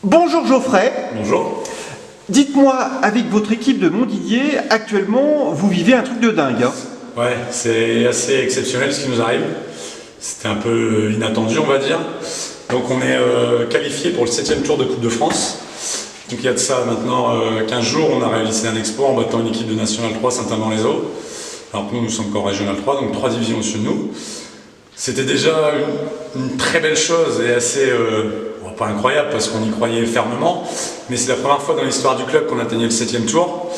Bonjour Geoffrey, Bonjour. dites-moi, avec votre équipe de Montdidier, actuellement, vous vivez un truc de dingue, hein. Ouais, c'est assez exceptionnel ce qui nous arrive. C'était un peu inattendu, on va dire. Donc on est qualifié pour le 7e tour de Coupe de France. Donc il y a de ça maintenant 15 jours, on a réalisé un exploit en battant une équipe de National 3 Saint-Amand-les-Eaux. Alors que nous sommes encore Régional 3, donc 3 divisions au-dessus de nous. C'était déjà une très belle chose et assez, bon, pas incroyable parce qu'on y croyait fermement, mais c'est la première fois dans l'histoire du club qu'on atteignait le 7e tour.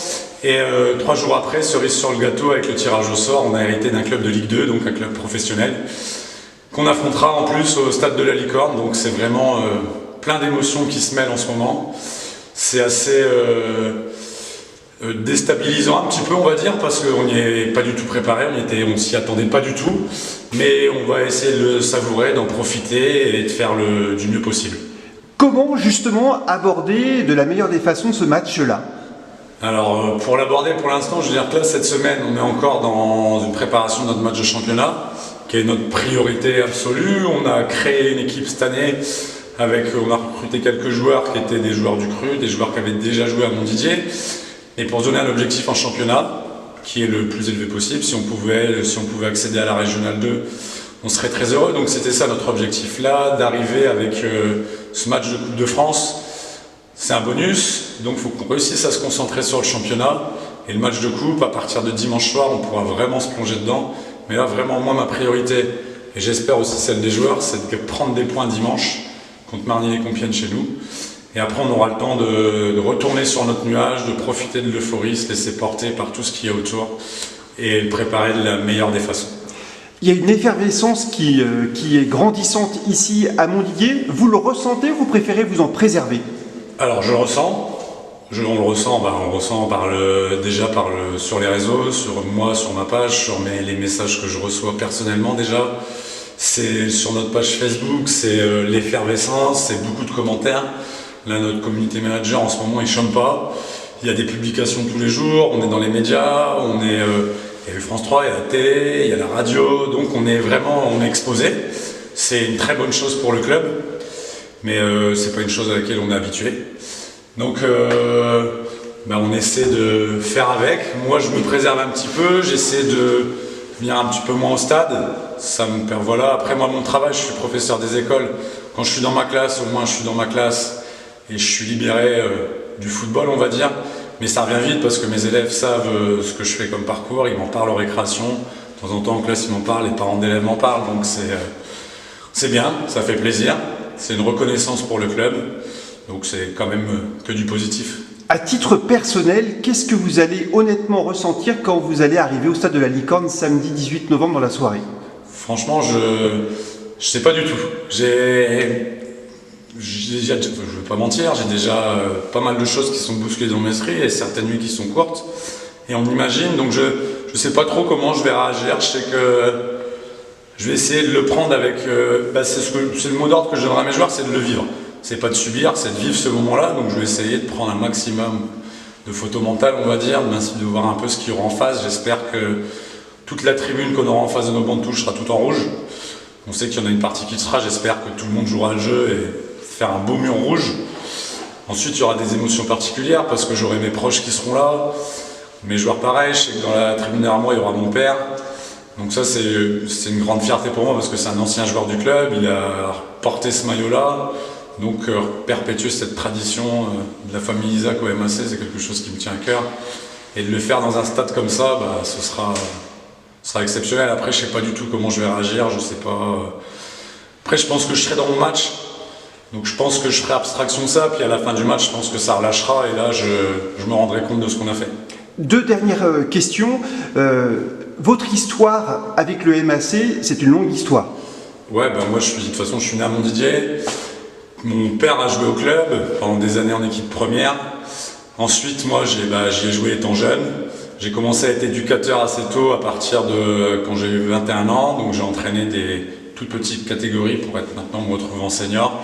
Et 3 jours après, cerise sur le gâteau avec le tirage au sort, on a hérité d'un club de Ligue 2, donc un club professionnel, qu'on affrontera en plus au stade de la Licorne. Donc c'est vraiment plein d'émotions qui se mêlent en ce moment. C'est assez déstabilisant un petit peu, on va dire, parce qu'on n'y est pas du tout préparé, on s'y attendait pas du tout, mais on va essayer de le savourer, d'en profiter et de faire du mieux possible. Comment justement aborder de la meilleure des façons ce match-là? Alors pour l'aborder pour l'instant, je veux dire que là cette semaine on est encore dans une préparation de notre match de championnat qui est notre priorité absolue. On a créé une équipe cette année on a recruté quelques joueurs qui étaient des joueurs du cru, des joueurs qui avaient déjà joué à Montdidier. Et pour se donner un objectif en championnat qui est le plus élevé possible, si on pouvait accéder à la Régionale 2, on serait très heureux. Donc c'était ça notre objectif là, d'arriver avec ce match de Coupe de France. C'est un bonus, donc il faut qu'on réussisse à se concentrer sur le championnat. Et le match de coupe, à partir de dimanche soir, on pourra vraiment se plonger dedans. Mais là, vraiment, moi, ma priorité, et j'espère aussi celle des joueurs, c'est de prendre des points dimanche contre Marny-les-Compiègnes chez nous. Et après, on aura le temps de retourner sur notre nuage, de profiter de l'euphorie, se laisser porter par tout ce qui est autour et le préparer de la meilleure des façons. Il y a une effervescence qui est grandissante ici à Montdidier. Vous le ressentez ou vous préférez vous en préserver? Alors je le ressens, on le ressent déjà sur les réseaux, sur moi, sur ma page, sur les messages que je reçois personnellement déjà. C'est sur notre page Facebook, c'est l'effervescence, c'est beaucoup de commentaires. Là notre community manager en ce moment il chôme pas, il y a des publications tous les jours, on est dans les médias, il y a eu France 3, il y a la télé, il y a la radio, donc on est exposé. C'est une très bonne chose pour le club. Mais c'est pas une chose à laquelle on est habitué. Donc on essaie de faire avec. Moi je me préserve un petit peu, j'essaie de venir un petit peu moins au stade. Ça me perd, voilà. Après moi mon travail, je suis professeur des écoles. Quand je suis dans ma classe, au moins je suis dans ma classe et je suis libéré du football on va dire. Mais ça revient vite parce que mes élèves savent ce que je fais comme parcours, ils m'en parlent en récréation. De temps en temps en classe ils m'en parlent, les parents d'élèves m'en parlent, donc c'est bien, ça fait plaisir. C'est une reconnaissance pour le club, donc c'est quand même que du positif. À titre personnel, qu'est-ce que vous allez honnêtement ressentir quand vous allez arriver au stade de la Licorne samedi 18 novembre dans la soirée? Franchement, je sais pas du tout. Je vais pas mentir, j'ai déjà pas mal de choses qui sont bousculées dans mes esprits et certaines nuits qui sont courtes. Et on imagine, donc je sais pas trop comment je vais réagir. Je sais que je vais essayer de le prendre avec... c'est le mot d'ordre que je donnerai à mes joueurs, c'est de le vivre. C'est pas de subir, c'est de vivre ce moment-là. Donc je vais essayer de prendre un maximum de photos mentales, on va dire, de voir un peu ce qu'il y aura en face. J'espère que toute la tribune qu'on aura en face de nos bancs de touche sera tout en rouge. On sait qu'il y en a une partie qui le sera, j'espère que tout le monde jouera le jeu et faire un beau mur rouge. Ensuite, il y aura des émotions particulières parce que j'aurai mes proches qui seront là. Mes joueurs pareil, je sais que dans la tribune derrière moi, il y aura mon père. Donc ça c'est une grande fierté pour moi parce que c'est un ancien joueur du club, il a porté ce maillot-là, donc perpétuer cette tradition de la famille Isaac au MAC, c'est quelque chose qui me tient à cœur. Et de le faire dans un stade comme ça, ce sera exceptionnel. Après je sais pas du tout comment je vais réagir, je sais pas. Après je pense que je serai dans mon match, donc je pense que je ferai abstraction de ça, puis à la fin du match je pense que ça relâchera et là je me rendrai compte de ce qu'on a fait. Deux dernières questions. Votre histoire avec le MAC, c'est une longue histoire. Ouais, moi de toute façon je suis né à Montdidier. Mon père a joué au club pendant des années en équipe première. Ensuite moi j'y ai joué étant jeune. J'ai commencé à être éducateur assez tôt à partir de quand j'ai eu 21 ans. Donc j'ai entraîné des toutes petites catégories pour maintenant me retrouver en senior.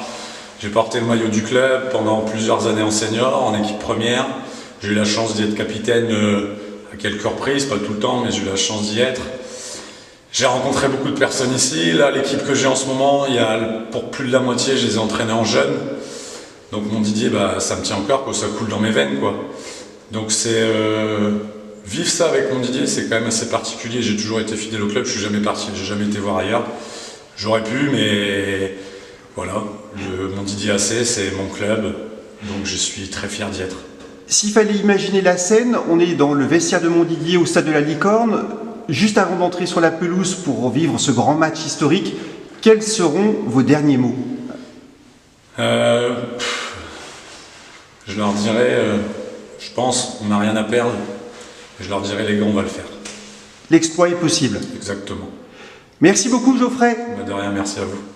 J'ai porté le maillot du club pendant plusieurs années en senior, en équipe première. J'ai eu la chance d'y être capitaine à quelques reprises, pas tout le temps, mais j'ai eu la chance d'y être. J'ai rencontré beaucoup de personnes ici. Là, l'équipe que j'ai en ce moment, pour plus de la moitié, je les ai entraînés en jeunes. Donc Montdidier, bah, ça me tient au cœur, quoi, ça coule dans mes veines, quoi. Donc c'est vivre ça avec Montdidier, c'est quand même assez particulier. J'ai toujours été fidèle au club, je suis jamais parti, j'ai jamais été voir ailleurs. J'aurais pu, mais voilà, le Montdidier AC, c'est mon club, donc je suis très fier d'y être. S'il fallait imaginer la scène, on est dans le vestiaire de Montdidier au stade de la Licorne, juste avant d'entrer sur la pelouse pour vivre ce grand match historique. Quels seront vos derniers mots? Je leur dirais, je pense, on n'a rien à perdre. Je leur dirais, les gars, on va le faire. L'exploit est possible. Exactement. Merci beaucoup Geoffrey. De rien, merci à vous.